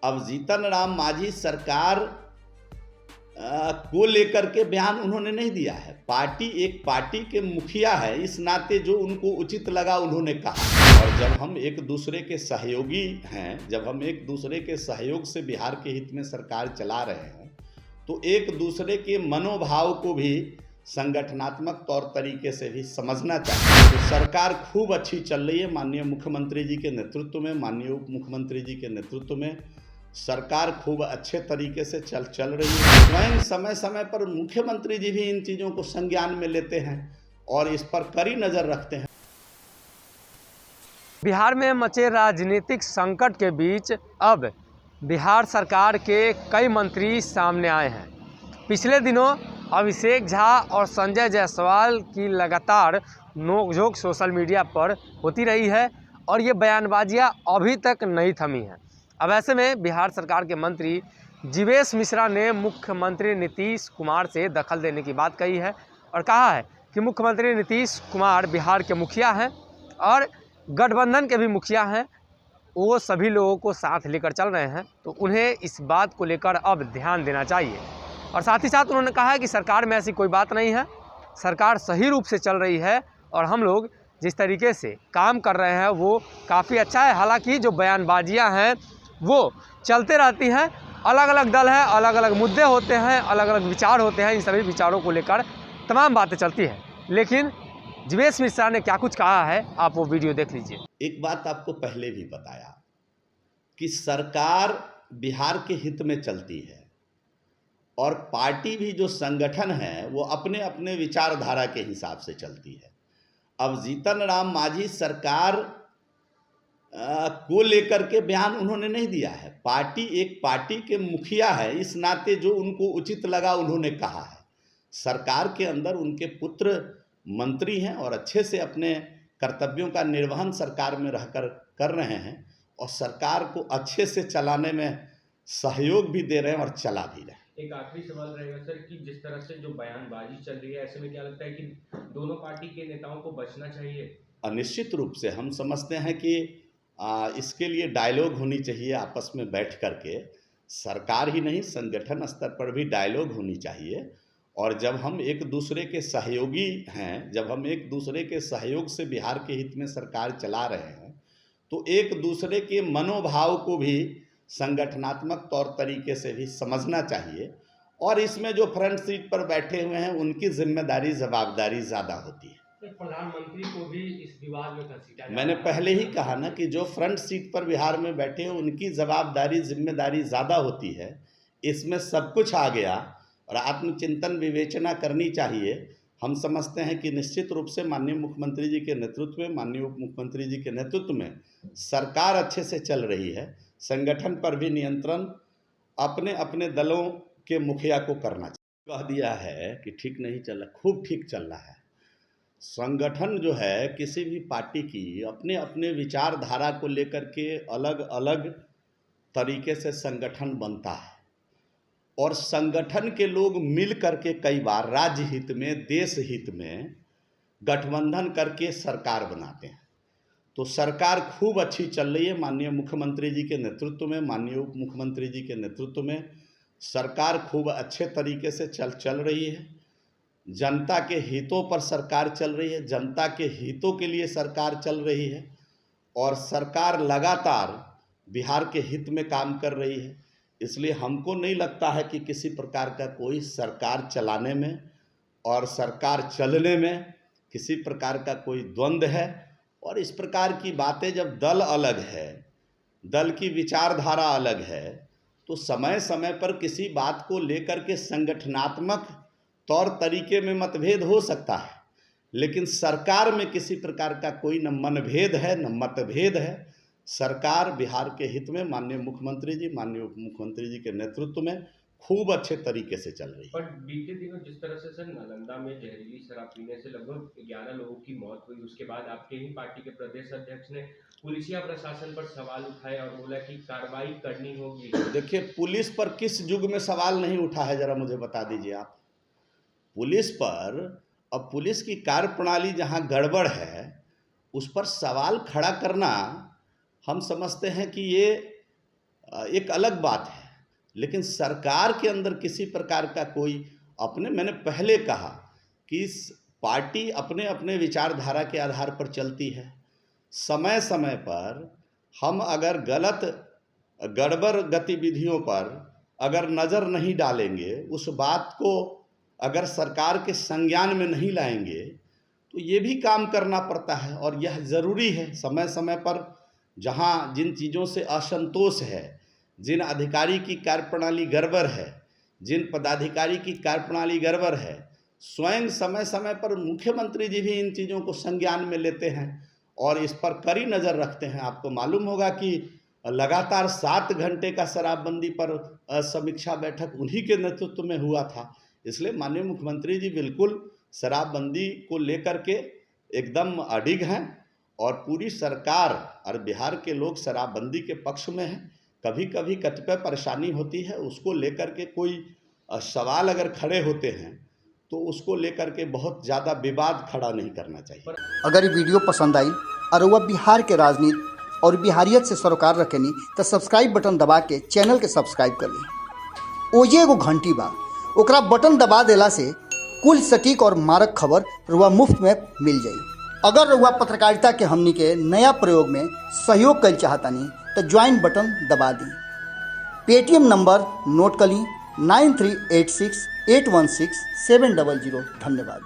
अब जीतन राम मांझी सरकार को लेकर के बयान उन्होंने नहीं दिया है। एक पार्टी के मुखिया है, इस नाते जो उनको उचित लगा उन्होंने कहा। और जब हम एक दूसरे के सहयोगी हैं, जब हम एक दूसरे के सहयोग से बिहार के हित में सरकार चला रहे हैं, तो एक दूसरे के मनोभाव को भी संगठनात्मक तौर तरीके से भी समझना चाहिए। तो सरकार खूब अच्छी चल रही है माननीय मुख्यमंत्री जी के नेतृत्व में, माननीय उप मुख्यमंत्री जी के नेतृत्व में सरकार खूब अच्छे तरीके से चल रही है। स्वयं समय समय पर मुख्यमंत्री जी भी इन चीज़ों को संज्ञान में लेते हैं और इस पर कड़ी नज़र रखते हैं। बिहार में मचे राजनीतिक संकट के बीच अब बिहार सरकार के कई मंत्री सामने आए हैं। पिछले दिनों अभिषेक झा और संजय जायसवाल की लगातार नोकझोंक सोशल मीडिया पर होती रही है और ये बयानबाजियाँ अभी तक नहीं थमी हैं। अब ऐसे में बिहार सरकार के मंत्री जीवेश मिश्रा ने मुख्यमंत्री नीतीश कुमार से दखल देने की बात कही है और कहा है कि मुख्यमंत्री नीतीश कुमार बिहार के मुखिया हैं और गठबंधन के भी मुखिया हैं, वो सभी लोगों को साथ लेकर चल रहे हैं, तो उन्हें इस बात को लेकर अब ध्यान देना चाहिए। और साथ ही साथ उन्होंने कहा है कि सरकार में ऐसी कोई बात नहीं है, सरकार सही रूप से चल रही है और हम लोग जिस तरीके से काम कर रहे हैं वो काफ़ी अच्छा है। हालांकि जो बयानबाजियां हैं वो चलते रहती हैं, अलग अलग दल हैं, अलग अलग मुद्दे होते हैं, अलग अलग विचार होते हैं, इन सभी विचारों को लेकर तमाम बातें चलती हैं। लेकिन जीवेश मिश्रा ने क्या कुछ कहा है, आप वो वीडियो देख लीजिए। एक बात आपको पहले भी बताया कि सरकार बिहार के हित में चलती है और पार्टी भी जो संगठन है वो अपने अपने विचारधारा के हिसाब से चलती है। अब जीतन राम मांझी सरकार को लेकर के बयान उन्होंने नहीं दिया है। एक पार्टी के मुखिया है, इस नाते जो उनको उचित लगा उन्होंने कहा है। सरकार के अंदर उनके पुत्र मंत्री हैं और अच्छे से अपने कर्तव्यों का निर्वहन सरकार में रहकर कर रहे हैं और सरकार को अच्छे से चलाने में सहयोग भी दे रहे हैं और चला भी रहे हैं। एक आखिरी सवाल रहेगा सर कि जिस तरह से जो बयानबाजी चल रही है, ऐसे में क्या लगता है कि दोनों पार्टी के नेताओं को बचना चाहिए? निश्चित रूप से हम समझते हैं कि इसके लिए डायलॉग होनी चाहिए आपस में बैठ करके, सरकार ही नहीं संगठन स्तर पर भी डायलॉग होनी चाहिए। और जब हम एक दूसरे के सहयोगी हैं, जब हम एक दूसरे के सहयोग से बिहार के हित में सरकार चला रहे हैं, तो एक दूसरे के मनोभाव को भी संगठनात्मक तौर तरीके से भी समझना चाहिए। और इसमें जो फ्रंट सीट पर बैठे हुए हैं उनकी जिम्मेदारी जवाबदारी ज़्यादा होती है। प्रधानमंत्री को भी इस विवाद में घसीटा, मैंने पहले ही कहा ना कि जो फ्रंट सीट पर बिहार में बैठे हैं उनकी जवाबदारी जिम्मेदारी ज़्यादा होती है। इसमें सब कुछ आ गया और आत्मचिंतन विवेचना करनी चाहिए। हम समझते हैं कि निश्चित रूप से माननीय मुख्यमंत्री जी के नेतृत्व में, माननीय उप मुख्यमंत्री जी के नेतृत्व में सरकार अच्छे से चल रही है। संगठन पर भी नियंत्रण अपने अपने दलों के मुखिया को करना चाहिए। कह दिया है कि ठीक नहीं चल रहा, खूब ठीक चल रहा है। संगठन जो है किसी भी पार्टी की अपने अपने विचारधारा को लेकर के अलग अलग तरीके से संगठन बनता है और संगठन के लोग मिल करके कई बार राज्य हित में, देश हित में गठबंधन करके सरकार बनाते हैं। तो सरकार खूब अच्छी चल रही है माननीय मुख्यमंत्री जी के नेतृत्व में, माननीय उप मुख्यमंत्री जी के नेतृत्व में सरकार खूब अच्छे तरीके से चल रही है। जनता के हितों पर सरकार चल रही है, जनता के हितों के लिए सरकार चल रही है और सरकार लगातार बिहार के हित में काम कर रही है। इसलिए हमको नहीं लगता है कि किसी प्रकार का कोई सरकार चलाने में और सरकार चलने में किसी प्रकार का कोई द्वंद्व है। और इस प्रकार की बातें जब दल अलग है, दल की विचारधारा अलग है, तो समय समय पर किसी बात को लेकर के संगठनात्मक तौर तरीके में मतभेद हो सकता है, लेकिन सरकार में किसी प्रकार का कोई न मनभेद है न मतभेद है। सरकार बिहार के हित में माननीय मुख्यमंत्री जी, माननीय उप मुख्यमंत्री जी के नेतृत्व में खूब अच्छे तरीके से चल रही है। पर बीते दिनों जिस तरह से सर नालंदा में जहरीली शराब पीने से लगभग 11 लोगों की मौत हुई, उसके बाद आपके ही पार्टी के प्रदेश अध्यक्ष ने पुलिसिया प्रशासन पर सवाल उठाए और बोला कि कार्रवाई करनी होगी। देखिए, पुलिस पर किस युग में सवाल नहीं उठा है, जरा मुझे बता दीजिए आप। पुलिस पर, अब पुलिस की कार्यप्रणाली जहां गड़बड़ है उस पर सवाल खड़ा करना हम समझते हैं कि ये एक अलग बात है, लेकिन सरकार के अंदर किसी प्रकार का कोई मैंने पहले कहा कि पार्टी अपने अपने विचारधारा के आधार पर चलती है। समय समय पर हम अगर गलत गड़बड़ गतिविधियों पर अगर नज़र नहीं डालेंगे, उस बात को अगर सरकार के संज्ञान में नहीं लाएंगे, तो ये भी काम करना पड़ता है और यह ज़रूरी है। समय समय पर जहाँ जिन चीज़ों से असंतोष है, जिन अधिकारी की कार्यप्रणाली गड़बड़ है, जिन पदाधिकारी की कार्यप्रणाली गड़बड़ है, स्वयं समय समय पर मुख्यमंत्री जी भी इन चीज़ों को संज्ञान में लेते हैं और इस पर कड़ी नज़र रखते हैं। आपको मालूम होगा कि लगातार 7 घंटे का शराबबंदी पर समीक्षा बैठक उन्हीं के नेतृत्व में हुआ था। इसलिए माननीय मुख्यमंत्री जी बिल्कुल शराबबंदी को लेकर के एकदम अडिग हैं और पूरी सरकार और बिहार के लोग शराबबंदी के पक्ष में हैं। कभी कभी कतिपय परेशानी होती है, उसको लेकर के कोई सवाल अगर खड़े होते हैं तो उसको लेकर के बहुत ज़्यादा विवाद खड़ा नहीं करना चाहिए। अगर ये वीडियो पसंद आई और वह बिहार के राजनीति और बिहारियत से सरोकार रखेनी तो सब्सक्राइब बटन दबा के चैनल के सब्सक्राइब कर ली। ओजे एगो घंटी बा, ओकरा बटन दबा देला से कुल सटीक और मारक खबर रुआ मुफ्त में मिल जाई। अगर रुआ पत्रकारिता के हमनी के नया प्रयोग में सहयोग कर चाहतानी तो ज्वाइन बटन दबा दी। पेटीएम नंबर नोट कर ली 9386816700। धन्यवाद।